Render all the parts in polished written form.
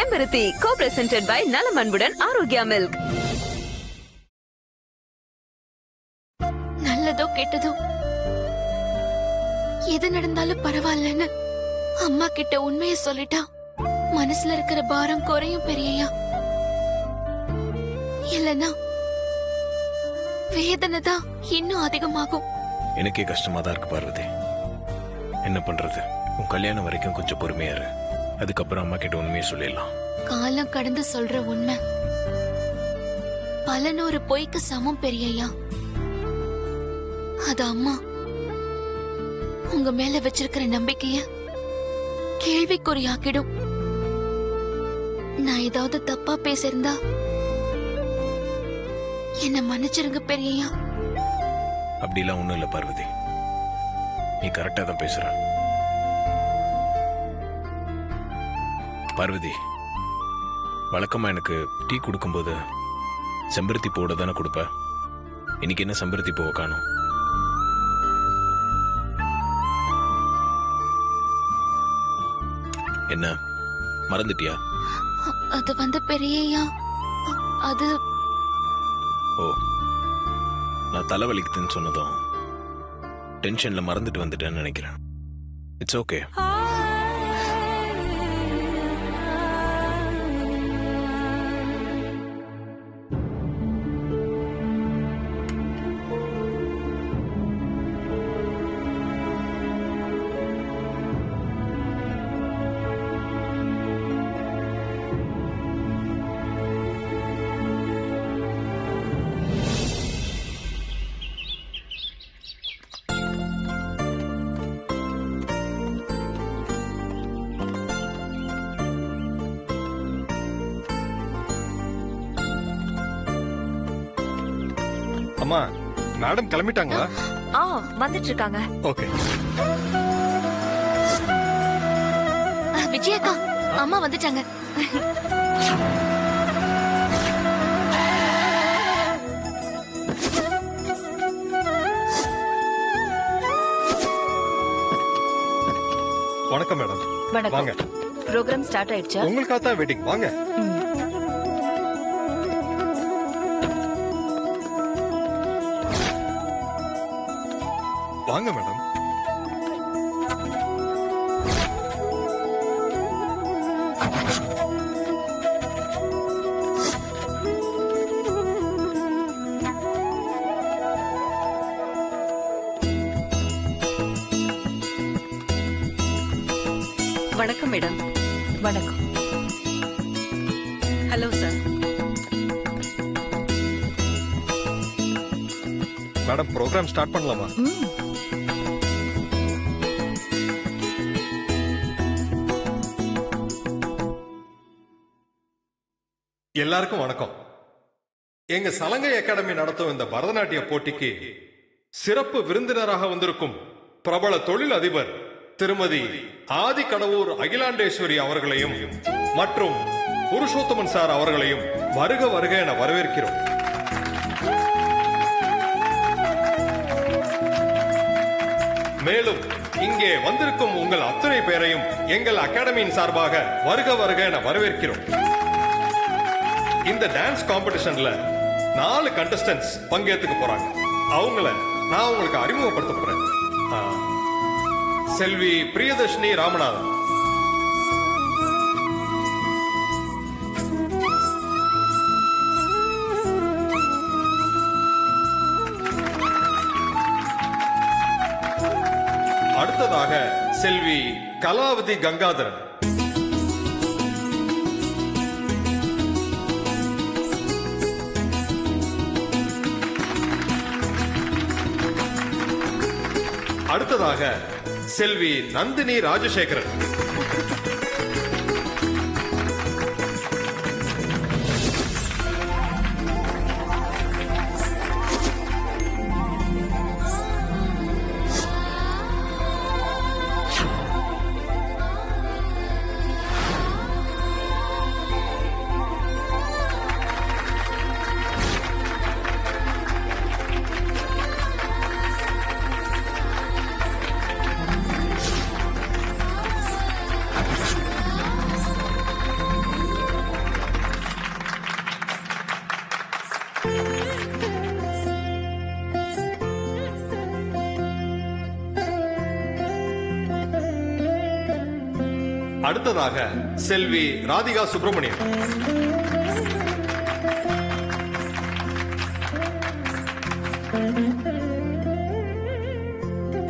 செம்பருத்தி co-presented by நலம் அன்புடன் ஆரோக்கியா மில்க். நல்லதோ கெட்டதோ எது நடந்தாலும் பரவாயில்லன்னு அம்மா கிட்ட உண்மையை சொல்லிட்டா மனசுல இருக்கிற பாரம் குறையும் பெரியயா. இல்லனா வேதனை தான் இன்னும் அதிகமாகும். எனக்கே கஷ்டமா தான் இருக்கு பார்வதி. என்ன பண்றது? உன் கல்யாணம் வரைக்கும் கொஞ்சம் பொறுமையா இரு. அதுக்கப்புறம் அம்மா கிட்ட உண்மையை சொல்லிடலாம். காலம் கடந்து சொல்ற உண்மை 100 பொய்க்கு சமம் பெரியயா. அது அம்மா உங்க மேல வச்சிருக்கிற நம்பிக்கைய கேள்விக்குறியாக்கிடும். நான் ஏதாவது தப்பா பேசியிருந்தா என்ன மன்னிச்சிருங்க பெரியயா. அப்படிலாம் ஒண்ணும் இல்ல பார்வதி, நீ கரெக்டா தான் பேசுற. பார்வதி, வழக்கமா எனக்கு டீ கொடுக்கும்போது செம்பருத்தி பூவோட தானே கொடுப்ப. இன்னைக்கு என்ன செம்பருத்தி பூவை காணும்? என்ன மறந்துட்டியா? அது பெரியயா, அது ஓ, நான் தலைவலிக்குதுன்னு சொன்னதும் டென்ஷன்ல மறந்துட்டு வந்துட்டேன்னு நினைக்கிறேன். It's okay. அம்மா, மேடம் கிளம்பிட்டாங்களா? வந்துட்டு இருக்காங்க. ஓகே. விஜயக்கா, அம்மா வந்துட்டாங்க. வணக்கம் மேடம். வாங்க. ப்ரோகிராம் ஸ்டார்ட் ஆயிடுச்சா? உங்களுக்காக தான் வெயிட்டிங். வாங்க. வாங்க மேடம். வணக்கம் மேடம். வணக்கம். Hello sir. Madam, programme start பண்ணலாமா? எல்லாருக்கும் வணக்கம். எங்க சலங்கை அகாடமி நடத்தும் இந்த பரதநாட்டிய போட்டிக்கு சிறப்பு விருந்தினராக வந்திருக்கும் பிரபல தொழில் அதிபர் திருமதி ஆதி கடவுர் அகிலாண்டேஸ்வரி அவர்களையும் மற்றும் புருஷோத்தமன் சார் அவர்களையும் வருக வருக என வரவேற்கிறோம். மேலும் இங்கே வந்திருக்கும் உங்கள் அத்தனை பேரையும் எங்கள் அகாடமியின் சார்பாக வருக வருக என வரவேற்கிறோம். இந்த டான்ஸ் காம்படிஷன்ல 4 கண்டஸ்டன்ட்ஸ் பங்கேற்றுக்க போறாங்க. அவங்கள நான் உங்களுக்கு அறிமுகப்படுத்த போறேன். செல்வி பிரியதர்ஷினி ராமநாதன், அடுத்ததாக செல்வி கலாவதி கங்காதரன், அடுத்ததாக செல்வி நந்தினி ராஜசேகரன், அடுத்ததாக செல்வி ராதிகா சுப்பிரமணியன்.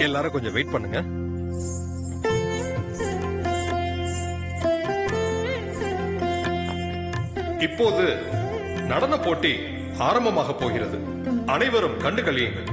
எல்லாரும் கொஞ்சம் வெயிட் பண்ணுங்க. இப்போது நடன போட்டி ஆரம்பமாக போகிறது. அனைவரும் கண்டு கழியுங்கள்.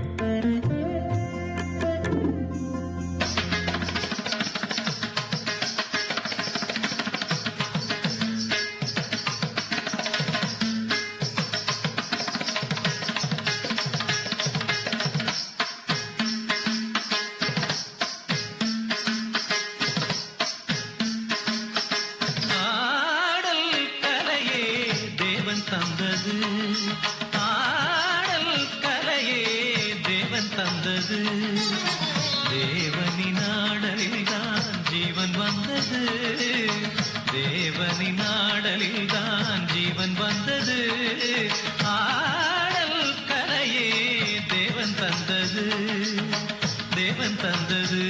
தந்தது ஆடல் கலையே தேவன் தந்தது தேவனின் ஆடலில் தான் ஜீவன் வந்தது தேவனின் ஆடலில் தான் ஜீவன் வந்தது ஆடல் கலையே தேவன் தந்தது தேவன் தந்தது.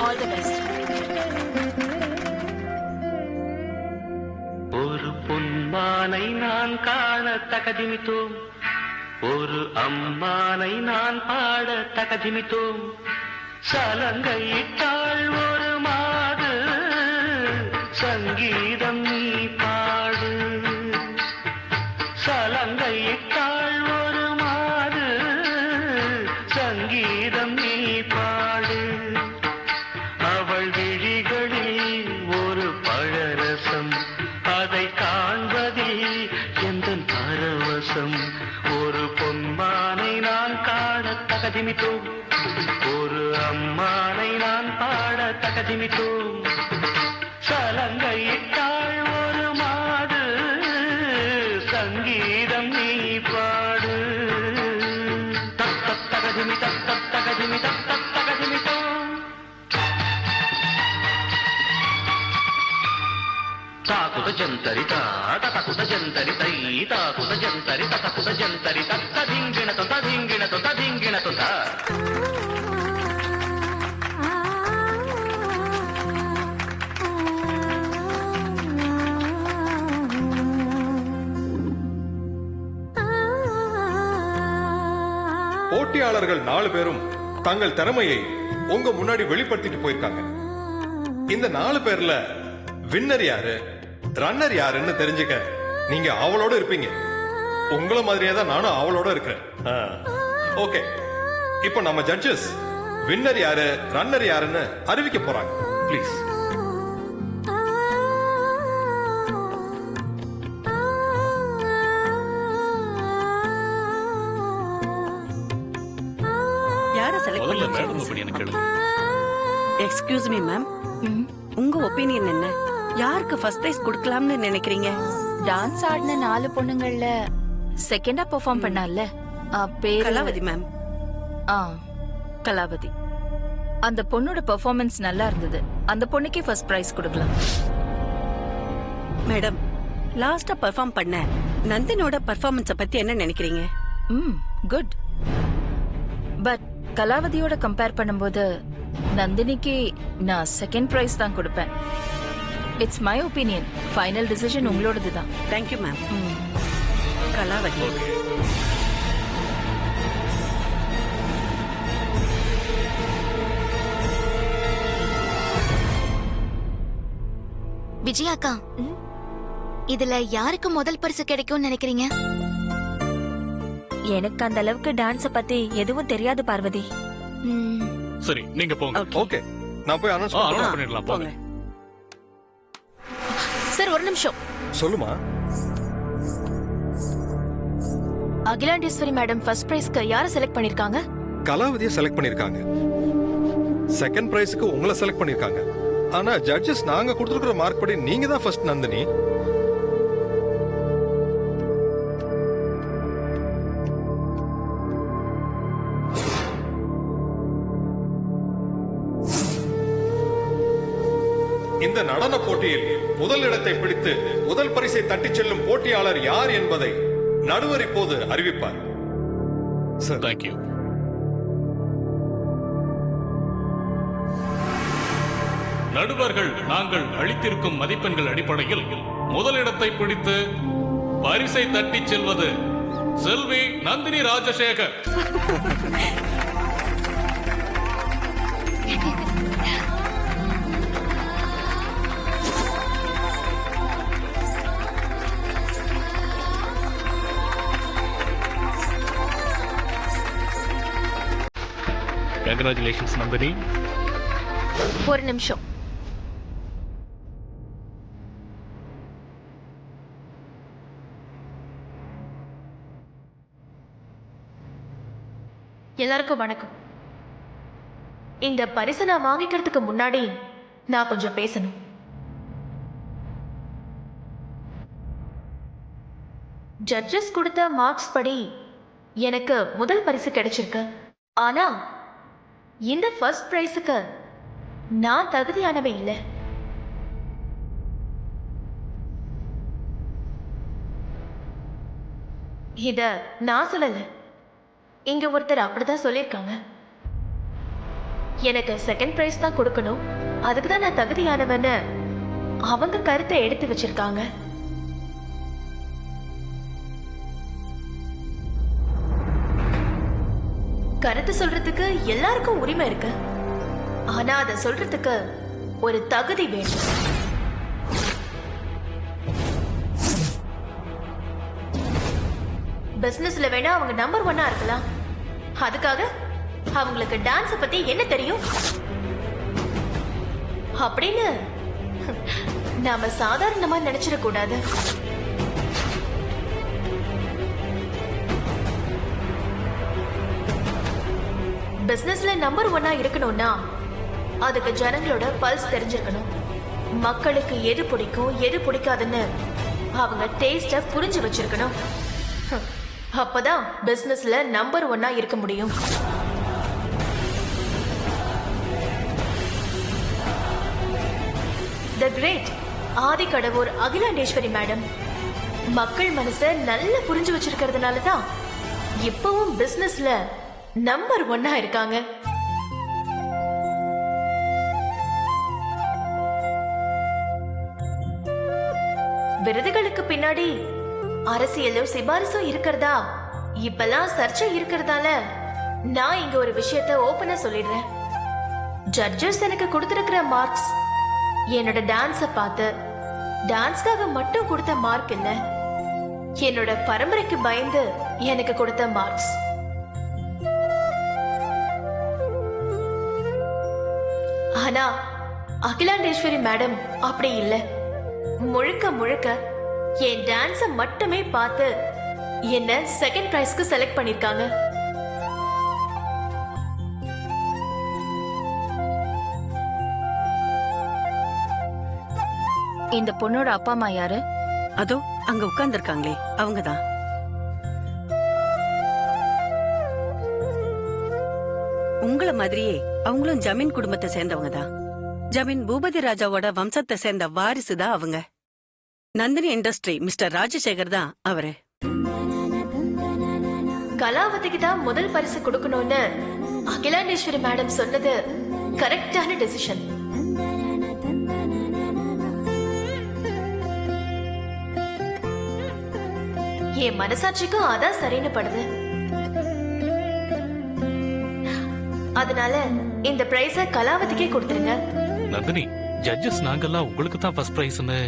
All the best. ஒரு பொன்மானை நான் காண தகதிமித்தோம் ஒரு அம்மானை நான் பாட தகதிமித்தோம் சலங்கையிட்டாள் ஒரு மாது சங்கீதம் நீ பாடு சலங்கையிட்டாள் ஒரு மாது சங்கீதம் நீ பாடு அவள் விழிகளில் ஒரு பழரசம் அதை காண்பதில் எந்த பரவசம் ஒரு பொன்மானை நான் காண தகதிமித்தோம் ஒரு அம்மானை நான் பாட தகதிமித்தோம் சலங்கையிட்டாள் ஒரு மாது சங்கீதம் நீ பாடு தத்த தகதிமி தத்த தகதிமி தத்த தகதிமித்தோம் தாக்குத ஜந்தரி தாக்குத ஜந்தரி தை தாக்குத ஜந்தரி தக்குத ஜந்தரி ததிங்கிண ததிங்கிண ததிங்கிண தொந்த போட்டியாளர்கள் 4 பேரும் தங்கள் திறமையை உங்க முன்னாடி வெளிப்படுத்திட்டு போயிருக்காங்க. இந்த 4 பேர்ல வின்னர் யாரு ரன்னர் யாருன்னு தெரிஞ்சுக்க நீங்க அவளோட இருப்பீங்க. உங்கள மாதிரியே தான் நானும் அவளோட இருக்கிறேன். ஓகே, இப்போ நம்ம ஜட்ஜஸ் வின்னர் யாரு ரன்னர் யாருன்னு அறிவிக்க போறாங்க. ப்ளீஸ். முதல்ல மேடம் ஒப்பீனியன் கேளுங்க. எக்ஸ்கியூஸ் மீ மேம், உங்க ஒப்பீனியன் என்ன? யாருக்கு ஃபர்ஸ்ட் பிரைஸ் கொடுக்கலாம்னு நினைக்கிறீங்க? டான்ஸ் ஆடின 4 பொண்ணுங்கள்ல செகண்டா பெர்ஃபார்ம் பண்ணால பேரு கலாவதி மேம். ஆ கலாவதி. அந்த பொண்ணோட பெர்ஃபார்மன்ஸ் நல்லா இருந்தது. அந்த பொண்ணுக்கே ஃபர்ஸ்ட் பிரைஸ் கொடுக்கலாம். மேடம், லாஸ்டா பெர்ஃபார்ம் பண்ண நந்தினோட பெர்ஃபார்மன்ஸ பத்தி என்ன நினைக்கிறீங்க? குட். பட் கலாவதியோட கம்பேர் பண்ணும்போது நந்தினிக்கு நான் செகண்ட் பிரைஸ் தான் கொடுப்பேன். It's my opinion. Final decision உங்களோடது தான். Thank you ma'am. கலாவதி. விஜயாக்கா, இதுல யாருக்கு முதல் பரிசு கிடைக்கும்னு நினைக்கிறீங்க? எனக்கு அந்த அளவுக்கு டான்ஸ பத்தி எதுவும் தெரியாது பார்வதி. சரி, நீங்க போங்க. ஓகே, நான் போய் அனௌன்ஸ் பண்ணிடலாம். போங்க. சார், ஒரு நிமிஷம். சொல்லுமா. அகிலாண்டேஸ்வரி மேடம் ஃபர்ஸ்ட் பிரைஸ்க்கு யாரை செலக்ட் பண்ணிருக்காங்க? கலாவதியை செலக்ட் பண்ணிருக்காங்க. செகண்ட் பிரைஸ்க்கு உங்களை செலக்ட் பண்ணிருக்காங்க. ஆனா ஜட்ஜஸ் நாங்க கொடுத்துருக்கிற மார்க் படி நீங்க தான் ஃபர்ஸ்ட் நந்தினி. இந்த நடன போட்டியில் முதல் இடத்தை பிடித்து முதல் பரிசை தட்டிச் செல்லும் போட்டியாளர் யார் என்பதை நடுவர் இப்போது அறிவிப்பார். தேங்க்யூ. நடுவர்கள் நாங்கள் அளித்திருக்கும் மதிப்பெண்கள் அடிப்படையில் முதலிடத்தை பிடித்து பரிசை தட்டிச் செல்வது செல்வி நந்தினி ராஜசேகர். Congratulations, Nandini. ஒரு நிமிஷம். எல்லாருக்கும் வணக்கம். இந்த பரிசை நான் வாங்கிக்கிறதுக்கு முன்னாடி நான் கொஞ்சம் பேசணும். ஜட்ஜஸ் கொடுத்த மார்க்ஸ் படி எனக்கு முதல் பரிசு கிடைச்சிருக்கு. ஆனா இந்த ஃபர்ஸ்ட் பிரைஸுக்கு நான் தகுதியானவே இல்லை. இத நான் சொல்லல, இங்க ஒருத்தர் அப்படிதான் சொல்லியிருக்காங்க. எனக்கு செகண்ட் பிரைஸ் தான் கொடுக்கணும், அதுக்கு தான் நான் தகுதியானவன்னு அவங்க கருத்தை எடுத்து வச்சிருக்காங்க. கருத்து சொல்றதுக்கு எல்லாருக்கும் உரிமை இருக்கு. ஆனா அதை சொல்றதுக்கு ஒரு தகுதி வேணும். பிசினஸ்ல வேணா அவங்க நம்பர் 1 இருக்கலாம். அதுக்காக அவங்களுக்கு டான்ஸ் பத்தி என்ன தெரியும் அப்படின்னு நாம சாதாரணமா நினைச்சிட கூடாது. பிசினஸ்ல நம்பர் 1 இருக்கணும்னா அதுக்கு ஜனங்களோட பல்ஸ் தெரிஞ்சிருக்கணும். மக்களுக்கு எது பிடிக்கும் எது பிடிக்காதுன்னு அவங்க டேஸ்ட புரிஞ்சு வச்சிருக்கணும். அப்பதான் பிசினஸ்ல நம்பர் 1 இருக்க முடியும். தி கிரேட் ஆதிகடவுர் அகிலாண்டேஸ்வரி மேடம் மக்கள் மனச நல்லா புரிஞ்சு வச்சிருக்கிறதுனால தான் இப்பவும் பிசினஸ்ல நம்பர் 1 இருக்காங்க. விருதுகளுக்கு பின்னாடி அரசியலும் சிபாரிசும் இருக்கிறதா இப்பெல்லாம் சர்ச்சை இருக்கிறதால நான் இங்க ஒரு விஷயத்த ஓபனா சொல்லிடுறேன். ஜட்ஜஸ் எனக்கு கொடுத்திருக்கிற மார்க்ஸ் என்னோட டான்ஸ பார்த்து டான்ஸ்க்காக மட்டும் கொடுத்த மார்க் இல்ல, என்னோட பரம்பரைக்கு பயந்து எனக்கு கொடுத்த மார்க்ஸ். ஆனா அகிலாண்டேஸ்வரி மேடம் அப்படி இல்ல. முழுக்க முழுக்க என் டான்ஸ மட்டுமே பார்த்து என்ன செகண்ட் பிரைஸ்க்கு செலக்ட் பண்ணிருக்காங்க. இந்த பொண்ணோட அப்பா அம்மா யாரு? அதோ அங்க உட்கார்ந்திருக்காங்களே அவங்கதான். உங்கள மாதிரியே அவங்களும் ஜமீன் குடும்பத்தை சேர்ந்தவங்க தான். ஜமீன் பூபதி ராஜாவோட வம்சத்தை சேர்ந்த வாரிசு தான் அவங்க. நந்தினி இண்டஸ்ட்ரி மிஸ்டர் ராஜசேகர் தான் அவரு. கலாவதிக்கு தான் முதல் பரிசு கொடுக்கணும்னு அகிலாண்டேஸ்வரி மேடம் சொன்னது கரெக்டான டெசிஷன். என் மனசாட்சிக்கும் அதான் சரின்னு படுது. அதனால இந்த பிரைஸ கலாவதிக்கே கொடுத்துருங்க. நந்தினி, ஜட்ஜஸ் நாங்கெல்லாம் உங்களுக்கு தான் ஃபர்ஸ்ட் பிரைஸ்னு.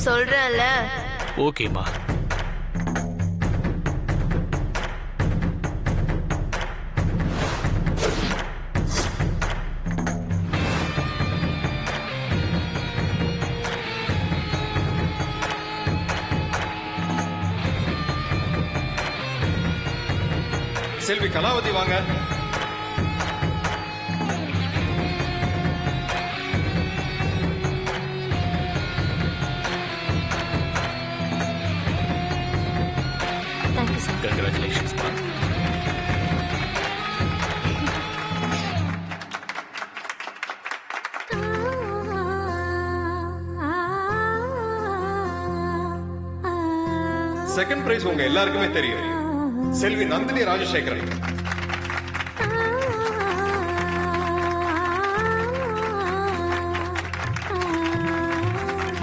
சொல்றேன்ல. ஓகேமா. செல்வி கலாவதி வாங்க. Thank you sir. Congratulations. Second prize உங்க எல்லாருக்குமே தெரியும். செல்வி நந்தினி ராஜசேகரன்.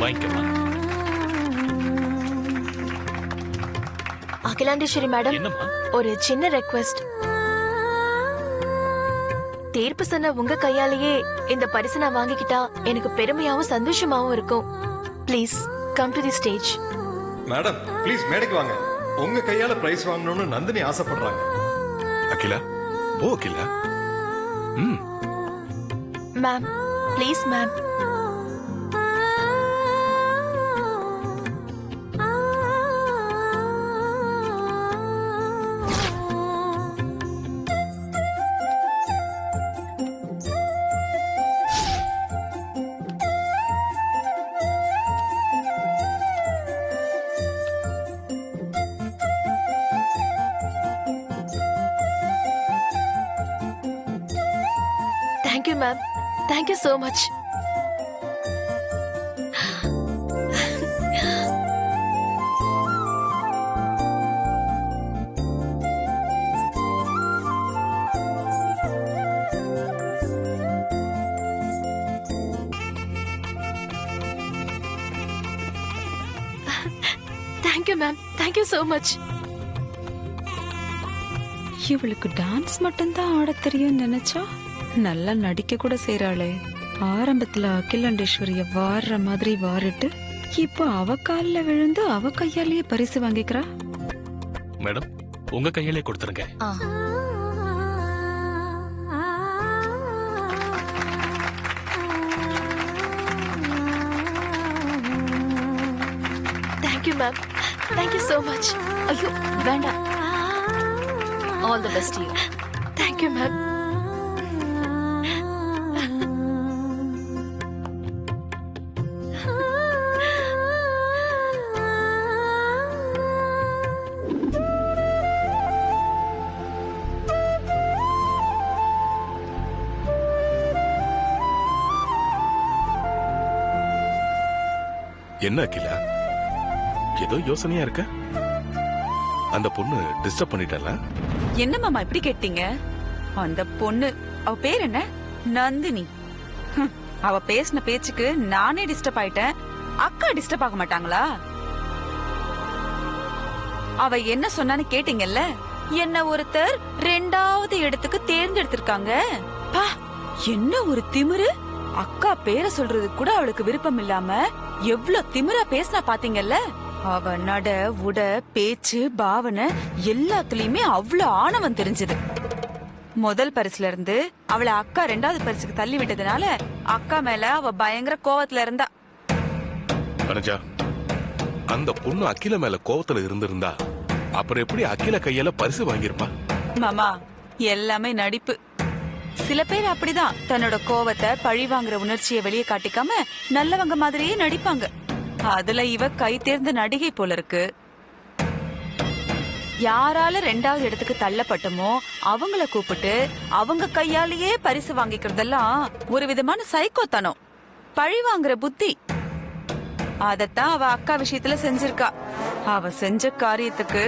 வாங்கிக்கமா. அகிலாண்டேஸ்வரி மேடம், என்னம்மா? ஒரு சின்ன ரெக்வெஸ்ட். தீர்ப்பு சொன்ன உங்க கையாலேயே இந்த பரிசு நான் வாங்கிக்கிட்டா எனக்கு பெருமையாவும் சந்தோஷமாவும் இருக்கும். Please come to the stage. Madam please மேடைக்கு வாங்க. உங்க கையால பிரைஸ் வாங்கணும்னு நந்தினி ஆசைப்படுறாங்க. Akila, oh Akila. Ma'am please ma'am. Thank you ma'am. Thank you so much. Thank you ma'am. Thank you so much. இவளுக்கு டான்ஸ் மட்டும்தான் ஆட தெரியும் நினைச்சா நல்லா நடிக்க கூட செய்யறாளே. ஆரம்பத்துல அகிலாண்டேஸ்வரிய வாடுற மாதிரி வாரிட்டு இப்போ அவ கால்ல விழுந்து அவ கையாலேயே பரிசு வாங்கிக்கிறா. மேடம், உங்க கையாலே கொடுத்துருங்க. Thank you ma'am. Thank you so much. ஐயோ வேண்டாம். All the best you. Thank you ma'am. என்ன அகிலா, ஏதோ யோசனையா இருக்க? அந்த பொண்ணு டிஸ்டர்ப் பண்ணிட்டல? என்ன மாமா இப்படி கேட்டீங்க? அந்த பொண்ணு, அவ பேர் என்ன? நந்தினி. அவ பேசின பேச்சுக்கு நானே டிஸ்டர்ப் ஆயிட்டேன். அக்கா டிஸ்டர்ப் ஆக மாட்டாங்களா? அவ என்ன சொன்னான்னு கேட்டீங்கல்ல? என்ன ஒருத்தர் 2வது இடத்துக்கு தேர்ந்தெடுத்திருக்காங்க. பா, என்ன ஒரு திமிரு! அக்கா பேரை சொல்றது கூட அவளுக்கு விருப்பம் இல்லாம எவ்வளவு திமிரா பேசினா பாத்தீங்கல்ல? அவ நட உட பேச்சு பாவனை எல்லாத்துலயுமே அவ்வளவு ஆணவம் தெரிஞ்சது. முதல் பரிசுல இருந்து அவளை அக்கா 2வது பரிசுக்கு தள்ளி விட்டதுனால அக்கா மேல அவ பயங்கர கோவத்துல இருந்தா. வனஜா, அந்த பொண்ணு அகில மேல கோவத்துல இருந்திருந்தா அப்புறம் எப்படி அகில கையால பரிசு வாங்கிருப்பா? மாமா, எல்லாமே நடிப்பு. சில பேர் அப்படிதான் தன்னோட கோவத்தை பழி வாங்குற உணர்ச்சியை வெளியே காட்டிக்காம நல்லவங்க மாதிரியே நடிப்பாங்க. அதுல இவ கை தேர்ந்த நடிகை போல இருக்கு. யாரால 2வது இடத்துக்கு தள்ளப்பட்டமோ அவங்கள கூப்பிட்டு அவங்க கையாலேயே பரிசு வாங்கிக்கிறதெல்லாம் ஒரு விதமான சைக்கோத்தனம், பழி வாங்குற புத்தி. அதத்தான் அவ அக்கா விஷயத்துல செஞ்சிருக்கா. அவ செஞ்ச காரியத்துக்கு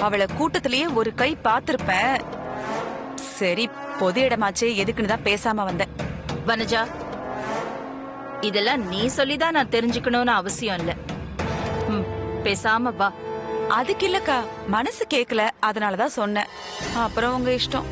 அவளை கூட்டத்திலேயே ஒரு கை பார்த்திருப்பேன். சரி, பொது இடமாச்சே, எதுக்குன்னு தான் பேசாம வந்தேன். வனஜா, இதெல்லாம் நீ சொல்லிதான் நான் தெரிஞ்சுக்கணும்னு அவசியம் இல்ல. பேசாம வா. அதுக்கு இல்லக்கா, மனசு கேக்கல, அதனாலதான் சொன்னேன். அப்புறம் உங்க இஷ்டம்.